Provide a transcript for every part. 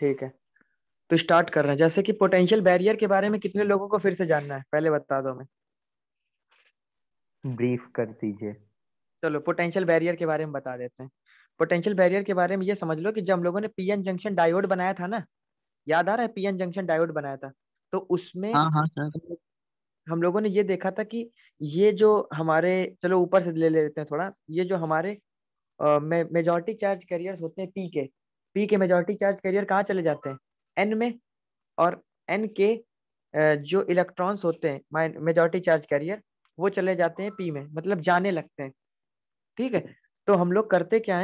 ठीक है, तो स्टार्ट कर रहे हैं। जैसे कि पोटेंशियल बैरियर के बारे में कितने लोगों को फिर से जानना है, पहले बता दो हमें। ब्रीफ कर दीजिए। चलो पोटेंशियल बैरियर के बारे में बता देते हैं। पोटेंशियल बैरियर के बारे में ये समझ लो कि जब हम लोगों ने पीएन जंक्शन डायोड बनाया था ना, याद आ रहा है, पीएन जंक्शन डायोड बनाया था, तो उसमें हाँ हाँ सर। हम लोगों ने ये देखा था कि ये जो हमारे, चलो ऊपर से ले लेते हैं थोड़ा, ये जो हमारे मेजॉरिटी चार्ज कैरियर्स होते हैं पी के मेजॉरिटी चार्ज कैरियर कहाँ चले जाते हैं, एन में। और एन के जो इलेक्ट्रॉन्स होते हैं मेजॉरिटी चार्ज कैरियर, वो चले जाते हैं पी में, मतलब जाने लगते हैं। ठीक है, तो हम लोग करते क्या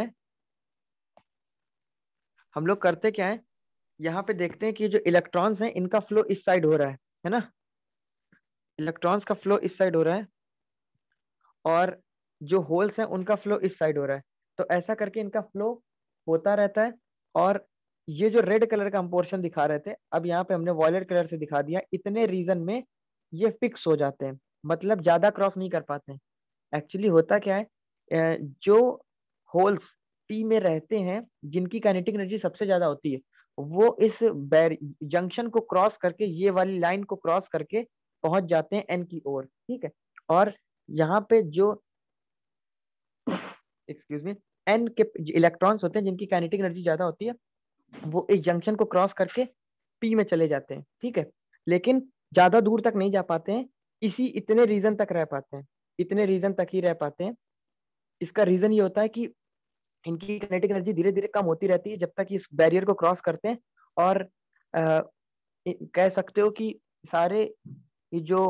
है, यहाँ पे देखते हैं कि जो इलेक्ट्रॉन्स हैं इनका फ्लो इस साइड हो रहा है ना, इलेक्ट्रॉन्स का फ्लो इस साइड हो रहा है, और जो होल्स हैं उनका फ्लो इस साइड हो रहा है। तो ऐसा करके इनका फ्लो होता रहता है। और ये जो रेड कलर का हम पोर्शन दिखा रहे थे, अब यहाँ पे हमने वॉयलेट कलर से दिखा दिया, इतने रीजन में ये फिक्स हो जाते हैं, मतलब ज्यादा क्रॉस नहीं कर पाते हैं। एक्चुअली होता क्या है, जो होल्स पी में रहते हैं जिनकी काइनेटिक एनर्जी सबसे ज्यादा होती है, वो इस बैर जंक्शन को क्रॉस करके, ये वाली लाइन को क्रॉस करके पहुंच जाते हैं एन की ओर। ठीक है, और यहाँ पे जो, एक्सक्यूज मी, एन के इलेक्ट्रॉन्स होते हैं जिनकी काइनेटिक एनर्जी ज्यादा होती है, वो इस जंक्शन को क्रॉस करके पी में चले जाते हैं। ठीक है, लेकिन ज्यादा दूर तक नहीं जा पाते हैं, इसी इतने रीजन तक रह पाते हैं, इतने रीजन तक ही रह पाते हैं। इसका रीजन ये होता है कि इनकी काइनेटिक एनर्जी धीरे धीरे कम होती रहती है जब तक इस बैरियर को क्रॉस करते हैं। और कह सकते हो कि सारे ये जो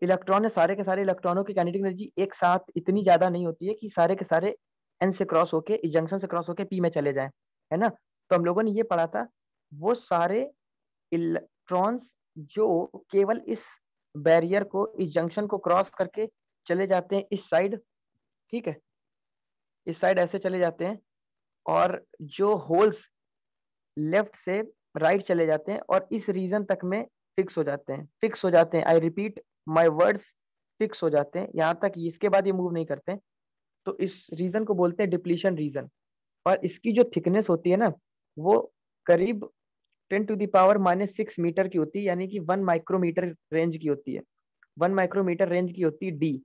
इलेक्ट्रॉन है, सारे के सारे इलेक्ट्रॉनों की काइनेटिक एनर्जी एक साथ इतनी ज्यादा नहीं होती है कि सारे के सारे एन से क्रॉस होके, इस जंक्शन से क्रॉस होके पी में चले जाएं, है ना। तो हम लोगों ने ये पढ़ा था, वो सारे इलेक्ट्रॉन्स जो केवल इस बैरियर को, इस जंक्शन को क्रॉस करके चले जाते हैं इस साइड। ठीक है, इस साइड ऐसे चले जाते हैं, और जो होल्स लेफ्ट से राइट चले जाते हैं और इस रीजन तक में फिक्स हो जाते हैं, फिक्स हो जाते हैं। I repeat my words, fix हो जाते हैं यहाँ तक, इसके बाद ये मूव नहीं करते हैं। तो इस रीजन को बोलते हैं डिप्लीशन रीजन। और इसकी जो थिकनेस होती है ना, वो करीब 10⁻⁻⁶ मीटर की होती है, यानी कि 1 माइक्रोमीटर रेंज की होती है, 1 माइक्रोमीटर रेंज की होती है डी।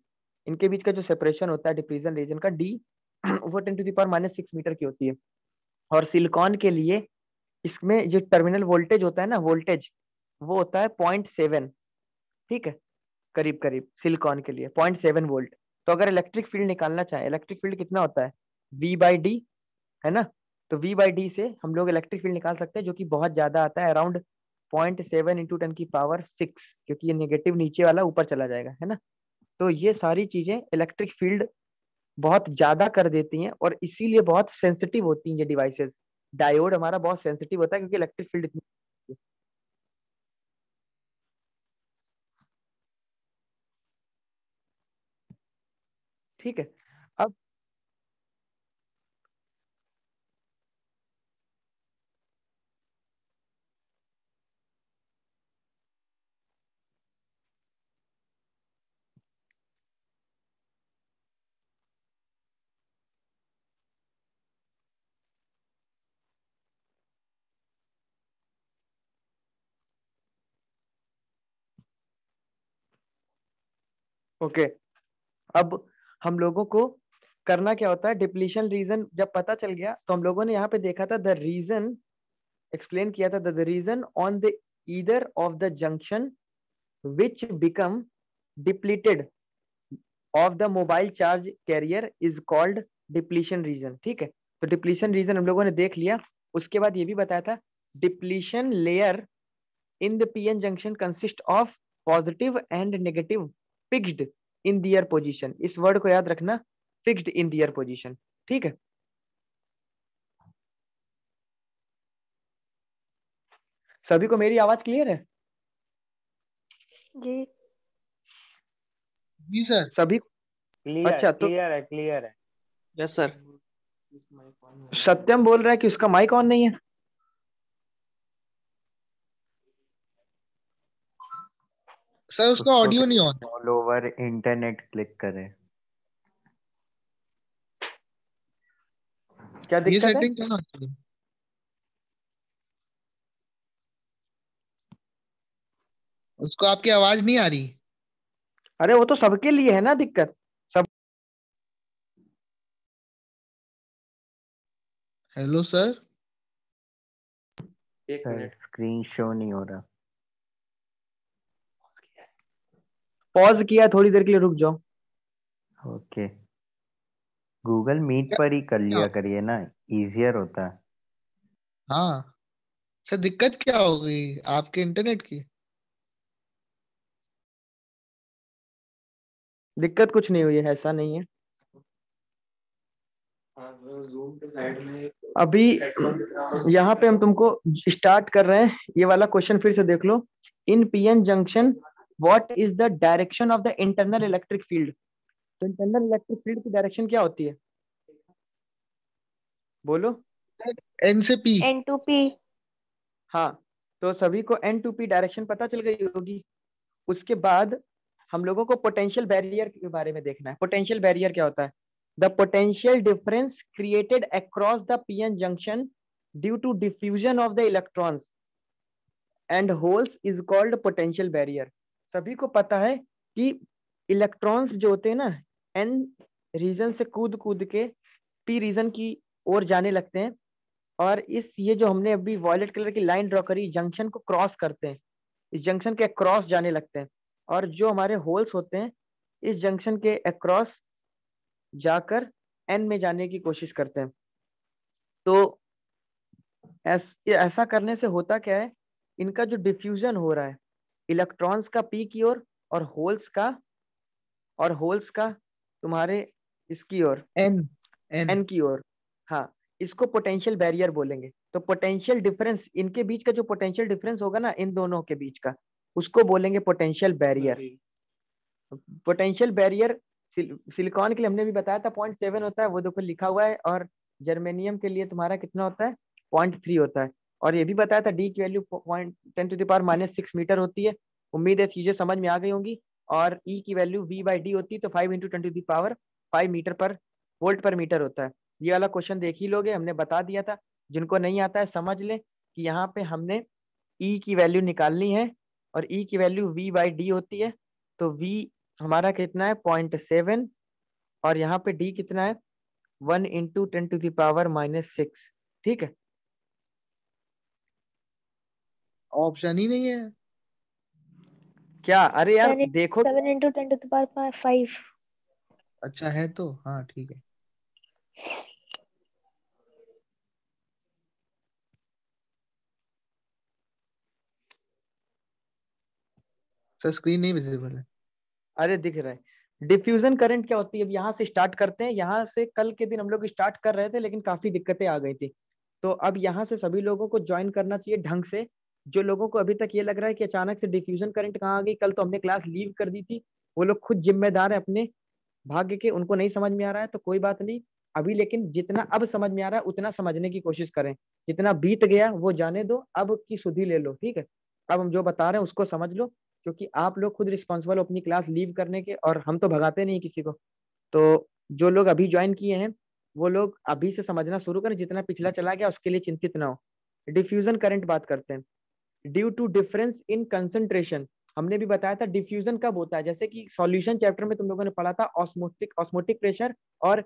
इनके बीच का जो सेपरेशन होता है डिप्लीशन रीजन का, डी, वो 10⁻⁻⁶ मीटर की होती है। और सिलिकॉन के लिए इसमें जो टर्मिनल वोल्टेज होता है ना, वोल्टेज, वो होता है 0.7। ठीक है, करीब करीब सिलिकॉन के लिए 0.7 वोल्ट। तो अगर इलेक्ट्रिक फील्ड निकालना चाहे, इलेक्ट्रिक फील्ड कितना होता है, V/D, है ना। तो V/D से हम लोग इलेक्ट्रिक फील्ड निकाल सकते हैं, जो कि बहुत ज्यादा आता है, अराउंड 0.7 इंटू 10⁶, क्योंकि ये नेगेटिव नीचे वाला ऊपर चला जाएगा, है ना। तो ये सारी चीजें इलेक्ट्रिक फील्ड बहुत ज्यादा कर देती हैं, और इसीलिए बहुत सेंसिटिव होती हैं ये डिवाइसेस। डायोड हमारा बहुत सेंसिटिव होता है क्योंकि इलेक्ट्रिक फील्ड इतनी, ठीक है। अब ओके, अब हम लोगों को करना क्या होता है, डिप्लीशन रीजन जब पता चल गया, तो हम लोगों ने यहाँ पे देखा था द रीजन, एक्सप्लेन किया था, the region on the either of the junction which become depleted of the mobile charge carrier is called depletion region. ठीक है, तो डिप्लीशन रीजन हम लोगों ने देख लिया। उसके बाद ये भी बताया था, depletion layer in the PN junction consist of positive and negative fixed in their position. इस वर्ड को याद रखना, फिक्स्ड इन दियर पोजीशन। ठीक है, सभी को मेरी आवाज क्लियर है? जी जी सर। सभी? क्लियर अच्छा, तो क्लियर है, क्लियर है। Yes sir. सत्यम बोल रहा है कि उसका माइक ऑन नहीं है। सर उसका उसको ऑडियो नहीं ऑन है। ऑल ओवर इंटरनेट क्लिक करें। क्या ये दिक्कत है? सेटिंग कहाँ है? उसको आपकी आवाज नहीं आ रही। अरे वो तो सबके लिए है ना दिक्कत। सब हेलो सर। एक सर मिनट, स्क्रीन शो नहीं हो रहा। पॉज किया, थोड़ी देर के लिए रुक जाओ। ओके, गूगल मीट पर ही कर क्या? लिया करिए ना, इजियर होता है। हाँ सर, दिक्कत क्या हो गई आपके इंटरनेट की? दिक्कत कुछ नहीं हुई है, ऐसा नहीं है। अभी यहाँ पे हम तुमको स्टार्ट कर रहे हैं, ये वाला क्वेश्चन फिर से देख लो। In P N junction what is the direction of the internal electric field. तो इंटरनल इलेक्ट्रिक फील्ड की डायरेक्शन क्या होती है, बोलो। एन से पी। N2P। हाँ, तो सभी को एन टू पी डायरेक्शन पता चल गई होगी। उसके बाद हम लोगों को पोटेंशियल बैरियर के बारे में देखना है। पोटेंशियल बैरियर क्या होता है? The potential difference created across the PN junction due to diffusion of the electrons and holes is called potential barrier. सभी को पता है कि इलेक्ट्रॉन्स जो होते हैं ना, एन रीजन से कूद कूद के पी रीजन की ओर जाने लगते हैं, और इस ये जो हमने अभी वॉयलेट कलर की लाइन ड्रॉ करी, जंक्शन को क्रॉस करते हैं, इस जंक्शन के अक्रॉस जाने लगते हैं। और जो हमारे होल्स होते हैं इस जंक्शन के अक्रॉस जाकर एन में जाने की कोशिश करते हैं। तो ऐसा करने से होता क्या है, इनका जो डिफ्यूजन हो रहा है इलेक्ट्रॉन्स का पी की ओर, और होल्स का तुम्हारे इसकी ओर, एन। एन। एन की ओर। हाँ, इसको पोटेंशियल बैरियर बोलेंगे। तो पोटेंशियल डिफरेंस, इनके बीच का जो पोटेंशियल डिफरेंस होगा ना इन दोनों के बीच का, उसको बोलेंगे potential barrier. Potential barrier silicon के लिए हमने भी बताया था 0.7 होता है, वो देखो लिखा हुआ है। और जर्मेनियम के लिए तुम्हारा कितना होता है, 0.3 होता है। और ये भी बताया था डी की वैल्यू 10⁻⁻6 मीटर होती है। उम्मीद है चीजें समझ में आ गई होंगी। और ई की वैल्यू V/D होती है, तो 5 × 10⁻5 मीटर पर वोल्ट पर मीटर होता है। ये वाला क्वेश्चन देख ही लोगे, हमने बता दिया था। जिनको नहीं आता है समझ ले कि यहाँ पे हमने ई की वैल्यू निकालनी है, और ई की वैल्यू V/D होती है। तो V हमारा कितना है, 0.7, और यहाँ पे D कितना है, 1 × 10⁻⁻6। ठीक है। ऑप्शन ही नहीं है। क्या, अरे यार 10 देखो। 7 into 10 to the power 5। अच्छा है तो हाँ ठीक है। सर स्क्रीन नहीं विजिबल है। अरे दिख रहा है। डिफ्यूजन करंट क्या होती है, अब यहाँ से स्टार्ट करते हैं। यहाँ से कल के दिन हम लोग स्टार्ट कर रहे थे, लेकिन काफी दिक्कतें आ गई थी। तो अब यहाँ से सभी लोगों को ज्वाइन करना चाहिए ढंग से। जो लोगों को अभी तक ये लग रहा है कि अचानक से डिफ्यूजन करंट कहाँ आ गई, कल तो हमने क्लास लीव कर दी थी, वो लोग खुद जिम्मेदार है अपने भाग्य के। उनको नहीं समझ में आ रहा है तो कोई बात नहीं। अभी लेकिन जितना अब समझ में आ रहा है उतना समझने की कोशिश करें। जितना बीत गया वो जाने दो, अब की सुधि ले लो, ठीक है। अब हम जो बता रहे हैं उसको समझ लो, क्योंकि आप लोग खुद रिस्पॉन्सिबल हो अपनी क्लास लीव करने के, और हम तो भगाते नहीं किसी को। तो जो लोग अभी ज्वाइन किए हैं वो लोग अभी से समझना शुरू करें, जितना पिछला चला गया उसके लिए चिंतित ना हो। डिफ्यूजन करंट बात करते हैं। Due to difference in concentration, हमने भी बताया था डिफ्यूजन कब होता है। जैसे कि सॉल्यूशन चैप्टर में तुम लोगों ने पढ़ा था ऑस्मोटिक प्रेशर और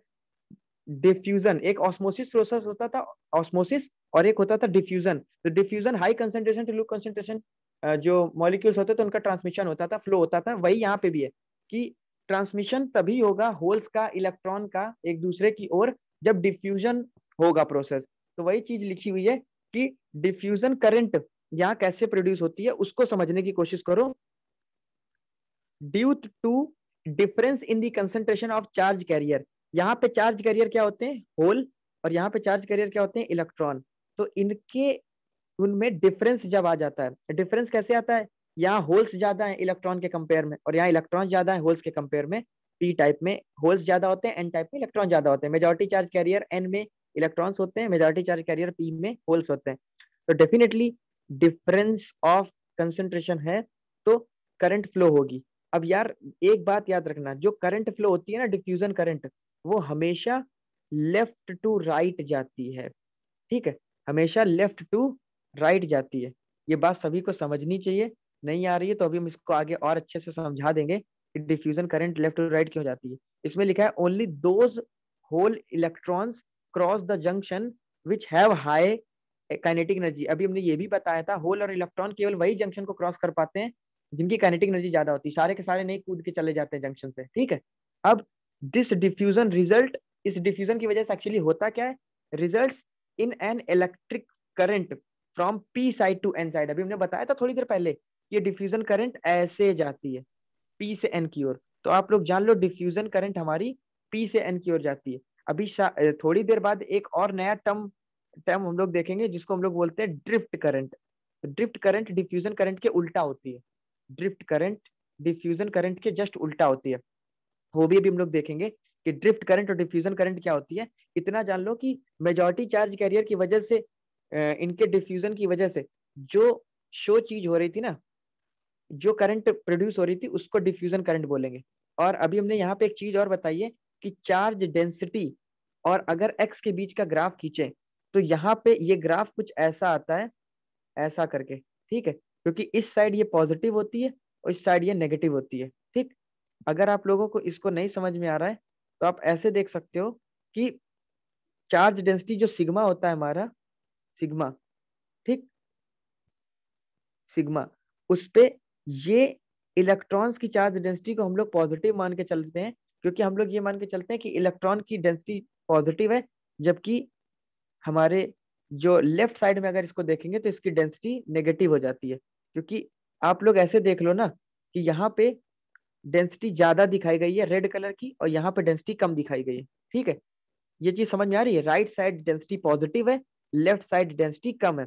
डिफ्यूजन। एक ऑस्मोसिस प्रोसेस होता था, ऑस्मोसिस, और एक होता था डिफ्यूजन। तो diffusion high concentration to low concentration, जो मॉलिक्यूल्स होते थे उनका ट्रांसमिशन होता था, फ्लो होता था। वही यहाँ पे भी है कि ट्रांसमिशन तभी होगा होल्स का, इलेक्ट्रॉन का एक दूसरे की ओर, जब डिफ्यूजन होगा प्रोसेस। तो वही चीज लिखी हुई है कि डिफ्यूजन करंट यहाँ कैसे प्रोड्यूस होती है उसको समझने की कोशिश करो। Due to difference in the concentration of charge carrier, यहाँ पे चार्ज कैरियर क्या होते हैं, होल, और यहाँ पे चार्ज कैरियर क्या होते हैं, इलेक्ट्रॉन। तो इनके उनमें डिफरेंस जब आ जाता है, डिफरेंस कैसे आता है, यहाँ होल्स ज्यादा है इलेक्ट्रॉन के कंपेयर में, और यहाँ इलेक्ट्रॉन ज्यादा है होल्स के कंपेयर में। पी टाइप में होल्स ज्यादा होते हैं, एन टाइप में इलेक्ट्रॉन ज्यादा होते हैं। मेजॉरिटी चार्ज कैरियर एन में इलेक्ट्रॉन्स होते हैं, मेजॉरिटी चार्ज कैरियर पी में होल्स होते हैं। तो डेफिनेटली डिफरेंस ऑफ कंसेंट्रेशन है तो करंट फ्लो होगी। अब यार एक बात याद रखना, जो करंट फ्लो होती है ना डिफ्यूजन करंट, वो हमेशा लेफ्ट टू राइट जाती है, ठीक है। हमेशा लेफ्ट टू राइट जाती है। ये बात सभी को समझनी चाहिए। नहीं आ रही है तो अभी हम इसको आगे और अच्छे से समझा देंगे कि diffusion current left to right क्यों जाती है। इसमें लिखा है only those hole electrons cross the junction which have high kinetic energy. अभी हमने ये भी बताया था होल और इलेक्ट्रॉन केवल वही जंक्शन को क्रॉस कर पाते हैं जिनकी काइनेटिक एनर्जी ज्यादा होती है, सारे के सारे नहीं कूद के चले जाते हैं जंक्शन से, ठीक है। अब दिस डिफ्यूजन रिजल्ट, इस डिफ्यूजन की वजह से एक्चुअली होता क्या है, result in an electric current from P side to N side. अभी हमने बताया था थोड़ी देर पहले, ये डिफ्यूजन करंट ऐसे जाती है पी से एन की ओर। तो आप लोग जान लो डिफ्यूजन करंट हमारी पी से एन की ओर जाती है। अभी थोड़ी देर बाद एक और नया टर्म टर्म हम लोग देखेंगे जिसको हम लोग बोलते हैं drift current. Drift current diffusion current के उल्टा होती है, ड्रिफ्ट करंट डिफ्यूजन करंट के जस्ट उल्टा होती है। वो भी अभी हम लोग देखेंगे कि ड्रिफ्ट करंट और डिफ्यूजन करंट क्या होती है। इतना जान लो कि मेजॉरिटी चार्ज कैरियर की वजह से इनके डिफ्यूजन की वजह से जो शो चीज हो रही थी ना, जो करंट प्रोड्यूस हो रही थी उसको डिफ्यूजन करंट बोलेंगे। और अभी हमने यहाँ पे एक चीज और बताई है कि चार्ज डेंसिटी और अगर एक्स के बीच का ग्राफ खींचे तो यहाँ पे ये ग्राफ कुछ ऐसा आता है, ऐसा करके, ठीक है, क्योंकि इस साइड ये पॉजिटिव होती है और इस साइड ये नेगेटिव होती है, ठीक। अगर आप लोगों को इसको नहीं समझ में आ रहा है तो आप ऐसे देख सकते हो कि चार्ज डेंसिटी जो सिग्मा होता है हमारा, सिग्मा, ठीक, सिग्मा, उस पे ये इलेक्ट्रॉन्स की चार्ज डेंसिटी को हम लोग पॉजिटिव मान के चलते हैं, क्योंकि हम लोग ये मान के चलते हैं कि इलेक्ट्रॉन की डेंसिटी पॉजिटिव है, जबकि हमारे जो लेफ्ट साइड में अगर इसको देखेंगे तो इसकी डेंसिटी नेगेटिव हो जाती है। क्योंकि आप लोग ऐसे देख लो ना कि यहाँ पे डेंसिटी ज्यादा दिखाई गई है रेड कलर की और यहाँ पे डेंसिटी कम दिखाई गई है, ठीक है। ये चीज समझ में आ रही है, राइट साइड डेंसिटी पॉजिटिव है, लेफ्ट साइड डेंसिटी कम है।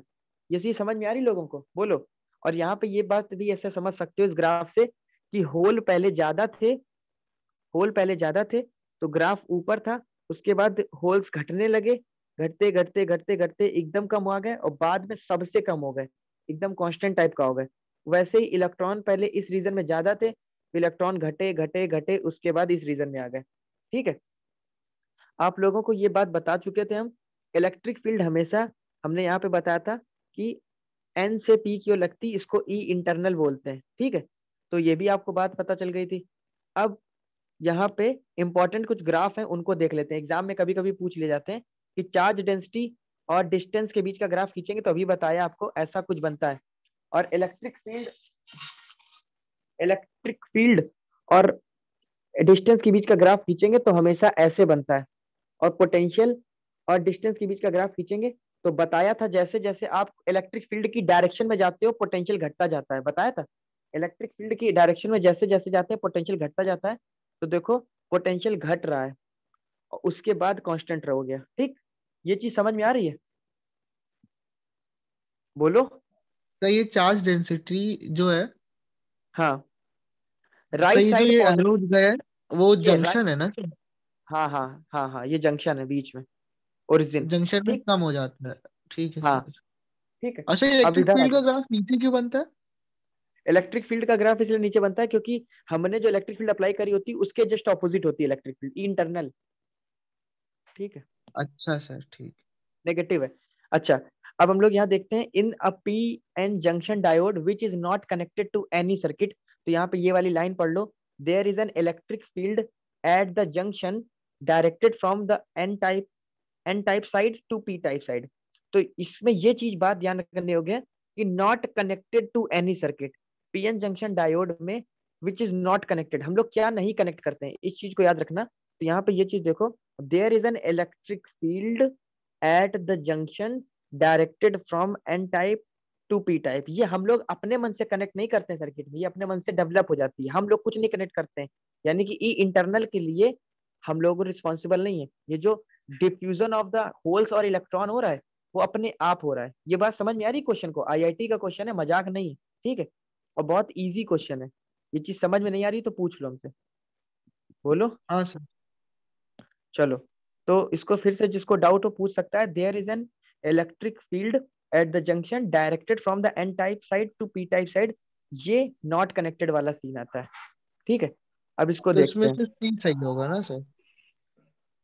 ये चीज समझ में आ रही लोगों को, बोलो। और यहाँ पे ये बात भी ऐसे समझ सकते हो इस ग्राफ से कि होल पहले ज्यादा थे, होल पहले ज्यादा थे तो ग्राफ ऊपर था, उसके बाद होल्स घटने लगे, घटते घटते घटते घटते एकदम कम हो गए और बाद में सबसे कम हो गए, एकदम कांस्टेंट टाइप का हो गए। वैसे ही इलेक्ट्रॉन पहले इस रीजन में ज्यादा थे, इलेक्ट्रॉन घटे घटे घटे उसके बाद इस रीजन में आ गए, ठीक है। आप लोगों को ये बात बता चुके थे हम, इलेक्ट्रिक फील्ड हमेशा, हमने यहाँ पे बताया था कि एन से पी की ओर लगती, इसको ई इंटरनल बोलते हैं, ठीक है। तो ये भी आपको बात पता चल गई थी। अब यहाँ पे इंपॉर्टेंट कुछ ग्राफ हैं उनको देख लेते हैं, एग्जाम में कभी कभी पूछ ले जाते हैं कि चार्ज डेंसिटी और डिस्टेंस के बीच का ग्राफ खींचेंगे तो अभी बताया आपको ऐसा कुछ बनता है। और इलेक्ट्रिक फील्ड और डिस्टेंस के बीच का ग्राफ खींचेंगे तो हमेशा ऐसे बनता है। और पोटेंशियल और डिस्टेंस के बीच का ग्राफ खींचेंगे तो बताया था जैसे जैसे आप इलेक्ट्रिक फील्ड की डायरेक्शन में जाते हो पोटेंशियल घटता जाता है, बताया था। इलेक्ट्रिक फील्ड की डायरेक्शन में जैसे जैसे जाते हैं पोटेंशियल घटता जाता है। तो देखो पोटेंशियल घट रहा है और उसके बाद कांस्टेंट रह गया, ठीक। ये चीज समझ में आ रही है, बोलो। तो ये चार्ज डेंसिटी जो है, हाँ, तो राइट ये जो साइड ये पॉजिटिव, एनोड गया है वो ये राइट, जंक्शन है ना सर? हाँ हाँ हाँ हाँ, ये जंक्शन है बीच में, ओरिजिन, जंक्शन में ठीक। कम हो जाता है। ठीक है हाँ, सर। ठीक है। अच्छा, अब इलेक्ट्रिक इधर आ फील्ड का जाओ। ग्राफ नीचे क्यों बनता है? इलेक्ट्रिक फील्ड का ग्राफ इसलिए नीचे बनता है क्योंकि हमने जो इलेक्ट्रिक फील्ड अप्लाई करी होती है उसके जस्ट ऑपोजिट होती है इलेक्ट्रिक फील्ड, इंटरनल, ठीक है, अच्छा सर, ठीक। नेगेटिव है। अच्छा, अब हम लोग यहाँ देखते हैं in a P N junction diode which is not connected to any circuit. तो यहाँ पे ये वाली लाइन पढ़ लो, there is an electric field at the junction directed from the N type side to P type side. तो इसमें ये चीज बात ध्यान करने योग्य है कि not connected to any circuit, PN junction diode में विच इज नॉट कनेक्टेड, हम लोग क्या नहीं कनेक्ट करते हैं, इस चीज को याद रखना। तो यहाँ पे ये चीज देखो, there is an electric field at the junction directed from N type to P type. ये हम लोग अपने मन से कनेक्ट नहीं करते हैं सर्किट में, ये अपने मन से डेवलप हो जाती है, हम लोग कुछ नहीं कनेक्ट करते हैं। यानी कि ई इंटरनल के लिए हम लोग रिस्पॉन्सिबल नहीं है। ये जो डिफ्यूजन ऑफ द होल्स और इलेक्ट्रॉन हो रहा है वो अपने आप हो रहा है। ये बात समझ में आ रही क्वेश्चन को, आईआईटी का क्वेश्चन है, मजाक नहीं है, ठीक है। और बहुत इजी क्वेश्चन है, ये चीज समझ में नहीं आ रही तो पूछ लो हमसे, बोलो। हाँ सर। चलो, तो इसको फिर से जिसको डाउट हो पूछ सकता है, there is an electric field at the junction directed from the N type side to P type side. ये नॉट कनेक्टेड वाला सीन आता है, ठीक है। अब इसको तो देखते इसमें हैं। से सी सही होगा ना सर?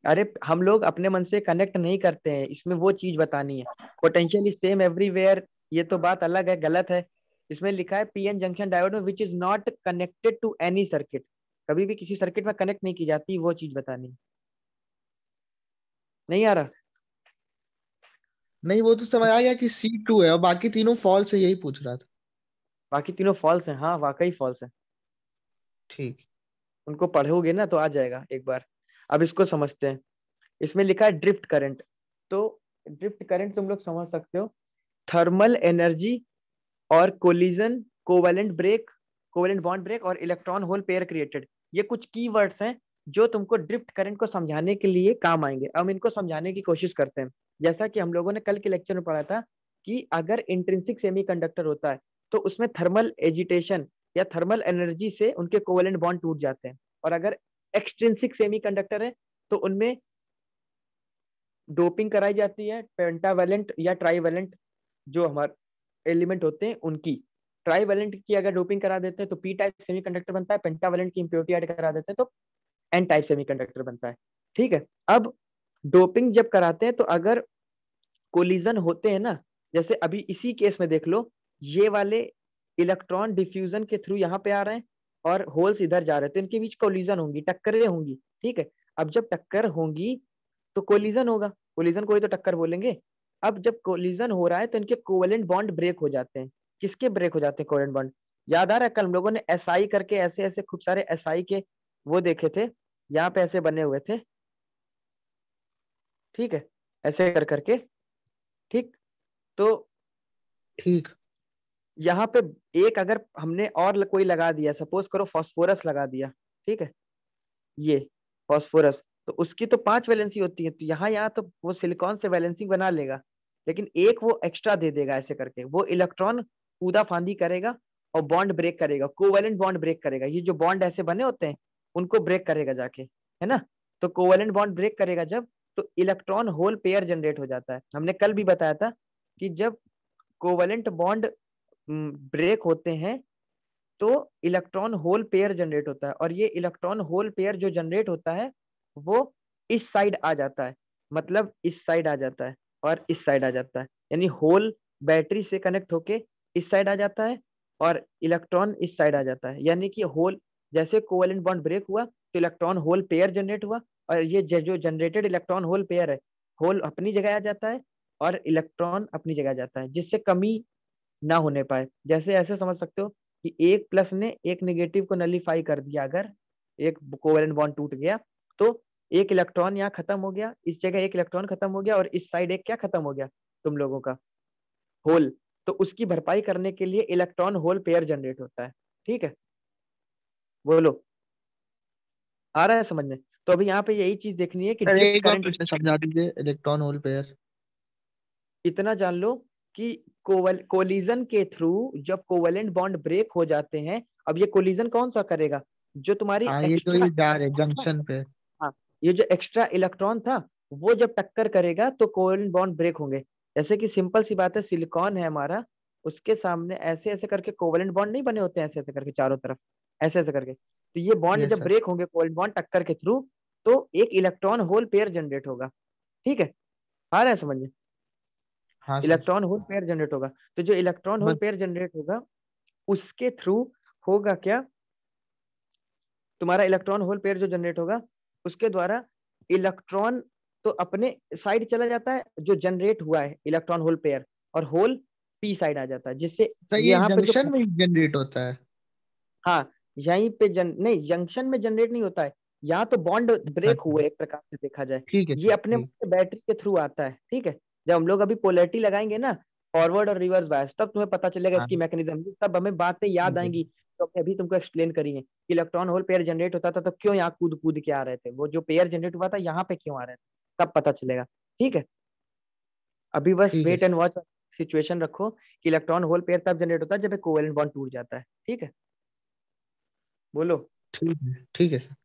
अरे हम लोग अपने मन से कनेक्ट नहीं करते हैं, इसमें वो चीज बतानी है। पोटेंशियल इज सेम एवरीवेयर, ये तो बात अलग है, गलत है। इसमें लिखा है पीएन जंक्शन डायोड में which is not connected to any circuit, कभी भी किसी सर्किट में कनेक्ट नहीं की जाती, वो चीज बतानी। नहीं आ रहा? नहीं वो तो समझ आ गया कि C2 है और बाकी तीनों फॉल्स है, यही पूछ रहा था। बाकी तीनों फॉल्स हैं, हाँ वाकई फॉल्स है। ठीक। उनको पढ़ोगे ना तो आ जाएगा एक बार। अब इसको समझते हैं। इसमें लिखा है ड्रिफ्ट करंट। तो ड्रिफ्ट करंट तुम लोग समझ सकते हो, थर्मल एनर्जी और collision, covalent break, covalent bond break और इलेक्ट्रॉन होल पेयर क्रिएटेड, ये कुछ की वर्ड्स हैं जो तुमको ड्रिफ्ट करंट को समझाने के लिए काम आएंगे। अब इनको समझाने की कोशिश करते हैं। जैसा कि हम लोगों ने कल के लेक्चर में पढ़ा था कि अगर इंट्रिंसिक सेमीकंडक्टर होता है तो उसमें थर्मल एजिटेशन या थर्मल एनर्जी से उनके कोवेलेंट बॉन्ड टूट जाते हैं, और अगर एक्सट्रिंसिक सेमीकंडक्टर है तो उनमें डोपिंग कराई जाती है पेंटावेलेंट या ट्राईवेलेंट जो हमारे एलिमेंट होते हैं उनकी। ट्राईवेलेंट की अगर डोपिंग करा देते हैं तो पी टाइप सेमीकंडक्टर बनता है, पेंटावेलेंट की इंप्योरिटी ऐड करा देते हैं तो एन टाइप सेमीकंडक्टर बनता है। ठीक है, अब डोपिंग जब कराते हैं तो अगर कोलिजन होते हैं ना, जैसे अभी इसी केस में देख लो, ये वाले इलेक्ट्रॉन डिफ्यूजन के थ्रू यहाँ पे आ रहे हैं और होल्स इधर जा रहे हैं, तो इनके बीच कोलिजन होंगी, टक्करें होंगी। ठीक है, अब जब टक्कर होंगी तो कोलिजन होगा, कोलिजन को ही तो टक्कर बोलेंगे। अब जब कोलिजन हो रहा है तो इनके कोवेलेंट बॉन्ड ब्रेक हो जाते हैं। किसके ब्रेक हो जाते हैं कोवेलेंट बॉन्ड? याद आ रहा है कल हम लोगों ने एसआई करके ऐसे ऐसे खूब सारे एसआई के वो देखे थे, यहाँ पे ऐसे बने हुए थे। ठीक है, ऐसे कर करके। ठीक, तो ठीक। यहाँ पे एक अगर हमने और कोई लगा दिया, सपोज करो फास्फोरस लगा दिया, ठीक है, ये फास्फोरस, तो उसकी तो 5 वैलेंसी होती है, तो यहाँ तो वो सिलिकॉन से वैलेंसी बना लेगा, लेकिन एक वो एक्स्ट्रा दे देगा ऐसे करके, वो इलेक्ट्रॉन कूदा फांदी करेगा और बॉन्ड ब्रेक करेगा, कोवेलेंट बॉन्ड ब्रेक करेगा। ये जो बॉन्ड ऐसे बने होते हैं उनको ब्रेक करेगा जाके, है ना। तो कोवेलेंट बॉन्ड ब्रेक करेगा जब, तो इलेक्ट्रॉन होल पेयर जनरेट हो जाता है। हमने कल भी बताया था कि जब कोवेलेंट बॉन्ड ब्रेक होते हैं तो इलेक्ट्रॉन होल पेयर जनरेट होता है, और ये इलेक्ट्रॉन होल पेयर जो जनरेट होता है वो इस साइड आ जाता है, मतलब इस साइड आ जाता है और इस साइड आ जाता है, यानी होल बैटरी से कनेक्ट होके इस साइड आ जाता है और इलेक्ट्रॉन इस साइड आ जाता है। यानी कि होल, जैसे कोवेलेंट बॉन्ड ब्रेक हुआ तो इलेक्ट्रॉन होल पेयर जनरेट हुआ, और ये जो जनरेटेड इलेक्ट्रॉन होल पेयर है, होल अपनी जगह आ जाता है और इलेक्ट्रॉन अपनी जगह आ जाता है, जिससे कमी ना होने पाए। जैसे ऐसे समझ सकते हो कि एक प्लस ने एक नेगेटिव को नलीफाई कर दिया, अगर एक कोवेलेंट बॉन्ड टूट गया तो एक इलेक्ट्रॉन यहाँ खत्म हो गया, इस जगह एक इलेक्ट्रॉन खत्म हो गया और इस साइड एक क्या खत्म हो गया तुम लोगों का, होल। तो उसकी भरपाई करने के लिए इलेक्ट्रॉन होल पेयर जनरेट होता है। ठीक है, बोलो आ रहा है समझ में? तो अभी यहाँ पे यही चीज देखनी है कि सर ड्रिफ्ट एक बार करंट। फिर से समझा दीजिए इलेक्ट्रॉन होल पेयर। इतना जान लो कि कोलिजन के थ्रू जब कोवेलेंट बॉन्ड ब्रेक हो जाते हैं, अब ये कोलिजन कौन सा करेगा, जो तुम्हारी हाँ ये जो एक्स्ट्रा, ये जा रहे जंक्शन पे। हाँ, ये जो एक्स्ट्रा इलेक्ट्रॉन था वो जब टक्कर करेगा तो कोवेलेंट बॉन्ड ब्रेक होंगे। जैसे कि सिंपल सी बात है, सिलिकॉन है हमारा, उसके सामने ऐसे ऐसे करके कोवेलेंट बॉन्ड नहीं बने होते हैं, ऐसे ऐसे करके चारों तरफ, ऐसे ऐसे करके, तो ये बॉन्ड यस जब सर। ब्रेक होंगे कोवेलेंट बॉन्ड टक्कर के थ्रू, तो एक इलेक्ट्रॉन होल पेयर जनरेट होगा। ठीक है, आ रहा है समझ में? हाँ sir. Electron hole pair generate होगा, तो जो इलेक्ट्रॉन होल बस। पेयर जनरेट होगा उसके थ्रू होगा क्या, तुम्हारा इलेक्ट्रॉन होल पेयर जो जनरेट होगा उसके द्वारा इलेक्ट्रॉन तो अपने साइड चला जाता है जो जनरेट हुआ है इलेक्ट्रॉन होल पेयर, और होल पी साइड आ जाता है, जिससे सर ये ये यहाँ पे जो, जंक्शन में ही जनरेट होता है। हाँ, यहीं पे नहीं, जंक्शन में जनरेट नहीं होता है, यहाँ तो बॉन्ड अच्छा ब्रेक अच्छा। हुए एक प्रकार से देखा जाए। ठीक है ये सर अपने ठीक। बैटरी के थ्रू आता है। ठीक है, जब हम लोग अभी पोलैरिटी लगाएंगे ना, फॉरवर्ड और रिवर्स बायस, तब तुम्हें पता चलेगा हाँ इसकी मैकेनिज्म, तब हमें बातें याद ठीक है आएंगी। सर। तो हमने अभी तुमको एक्सप्लेन करी है कि इलेक्ट्रॉन होल पेयर जनरेट होता था तो क्यों यहाँ कूद कूद के आ रहे थे, वो जो पेयर जनरेट हुआ था यहाँ पे क्यों आ रहे थे, तब पता चलेगा। ठीक है, अभी बस ठीक है wait sir. And watch situation रखो कि इलेक्ट्रॉन होल पेयर तब जनरेट होता है जब एक कोवेलेंट बॉन्ड टूट जाता है। ठीक है, बोलो। ठीक है sir.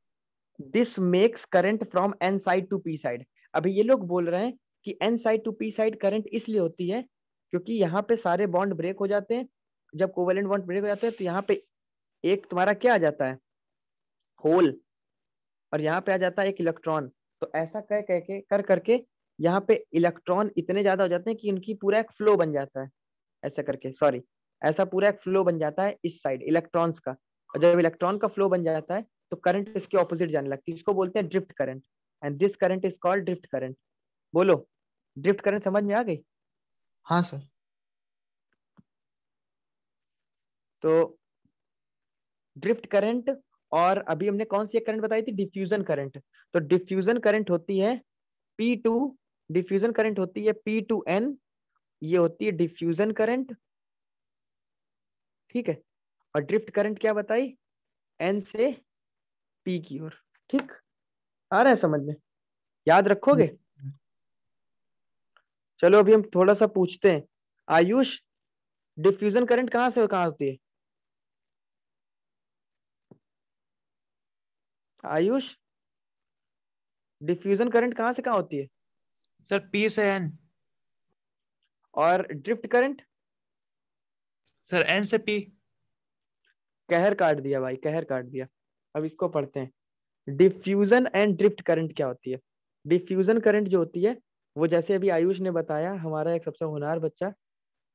This makes current from N side to P side. अभी ये लोग बोल रहे हैं कि N side to P side current इसलिए होती है क्योंकि यहाँ पे सारे बॉन्ड ब्रेक हो जाते हैं, जब कोवेलेंट बॉन्ड ब्रेक हो जाते हैं तो यहाँ पे एक तुम्हारा क्या आ जाता है, होल, और यहाँ पे आ जाता है एक इलेक्ट्रॉन। तो ऐसा कह कह के कर करके यहाँ पे इलेक्ट्रॉन इतने ज्यादा हो जाते हैं कि इनकी पूरा एक फ्लो बन जाता है, ऐसा करके, सॉरी, ऐसा पूरा एक फ्लो बन जाता है इस साइड इलेक्ट्रॉन्स का, और जब इलेक्ट्रॉन का फ्लो बन जाता है तो करंट इसके ऑपोजिट जाने लगती है, इसको बोलते हैं drift current, and this current is called drift current. बोलो, ड्रिफ्ट करंट समझ में आ गई? हाँ सर। तो ड्रिफ्ट करंट, और अभी हमने कौन सी करंट बताई थी, डिफ्यूजन करंट। तो डिफ्यूजन करंट होती है P2, डिफ्यूजन करंट होती है P2N, ये होती है डिफ्यूजन करंट, ठीक है। और ड्रिफ्ट करंट क्या बताई, N से P की ओर, ठीक। आ रहा है समझ में, याद रखोगे? चलो अभी हम थोड़ा सा पूछते हैं, आयुष डिफ्यूजन करंट कहां से कहां होती है? आयुष डिफ्यूजन करंट कहां से कहां होती है? सर P से N। और ड्रिफ्ट करंट? सर N से P। कहर काट दिया भाई, कहर काट दिया। अब इसको पढ़ते हैं, डिफ्यूजन एंड ड्रिफ्ट करंट क्या होती है। डिफ्यूजन करंट जो होती है वो जैसे अभी आयुष ने बताया, हमारा एक सबसे होनहार बच्चा,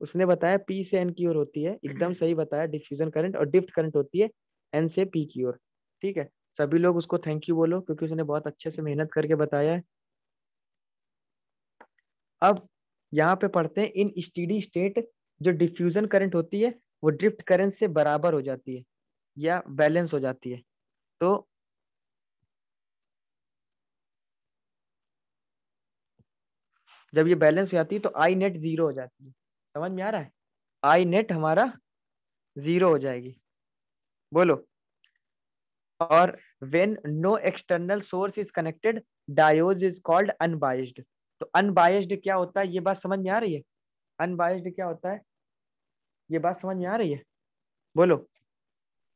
उसने बताया P से N की ओर होती है, एकदम सही बताया डिफ्यूजन करंट। और ड्रिफ्ट करंट होती है N से P की ओर, ठीक है। सभी लोग उसको थैंक यू बोलो, क्योंकि उसने बहुत अच्छे से मेहनत करके बताया है। अब यहाँ पे पढ़ते हैं, इन स्टेडी स्टेट जो डिफ्यूजन करंट होती है वो ड्रिफ्ट करंट से बराबर हो जाती है या बैलेंस हो जाती है। तो जब ये बैलेंस हो जाती है तो आई नेट जीरो हो जाती है, समझ में आ रहा है? आई नेट हमारा जीरो हो जाएगी। बोलो, और when no external source is connected diode is called unbiased. तो अनबाइज्ड क्या होता है, ये बात समझ में आ रही है? अनबाइज्ड क्या होता है, ये बात समझ में आ रही है? बोलो।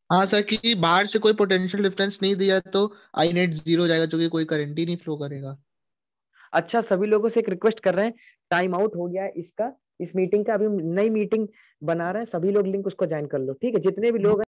हाँ सर, कि बाहर से कोई पोटेंशियल डिफरेंस नहीं दिया तो आई नेट जीरो हो जाएगा, क्योंकि कोई करंट ही नहीं फ्लो करेगा। अच्छा, सभी लोगों से एक रिक्वेस्ट कर रहे हैं, टाइम आउट हो गया है इसका, इस मीटिंग का, अभी हम नई मीटिंग बना रहे हैं, सभी लोग लिंक उसको ज्वाइन कर लो, ठीक है, जितने भी लोग हैं।